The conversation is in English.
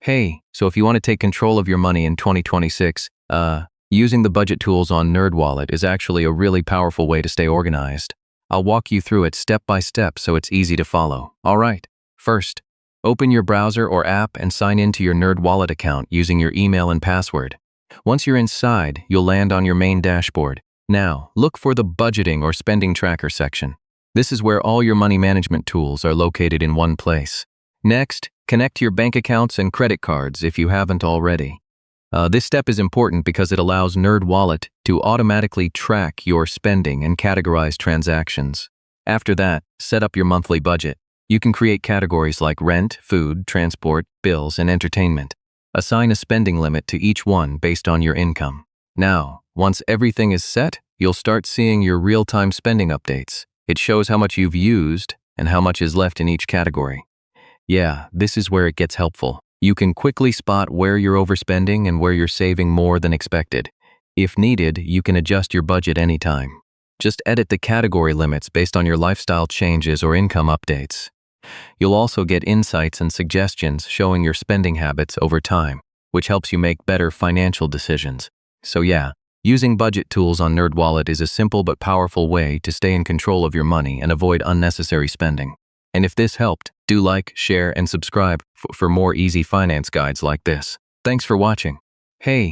Hey, so if you want to take control of your money in 2026, using the budget tools on NerdWallet is actually a really powerful way to stay organized. I'll walk you through it step by step so it's easy to follow. All right. First, open your browser or app and sign into your NerdWallet account using your email and password. Once you're inside, you'll land on your main dashboard. Now, look for the budgeting or spending tracker section. This is where all your money management tools are located in one place. Next, connect your bank accounts and credit cards if you haven't already. This step is important because it allows NerdWallet to automatically track your spending and categorize transactions. After that, set up your monthly budget. You can create categories like rent, food, transport, bills, and entertainment. Assign a spending limit to each one based on your income. Now, once everything is set, you'll start seeing your real-time spending updates. It shows how much you've used and how much is left in each category. Yeah, this is where it gets helpful. You can quickly spot where you're overspending and where you're saving more than expected. If needed, you can adjust your budget anytime. Just edit the category limits based on your lifestyle changes or income updates. You'll also get insights and suggestions showing your spending habits over time, which helps you make better financial decisions. So yeah, using budget tools on NerdWallet is a simple but powerful way to stay in control of your money and avoid unnecessary spending. And if this helped, do like, share, and subscribe for more easy finance guides like this. Thanks for watching. Hey,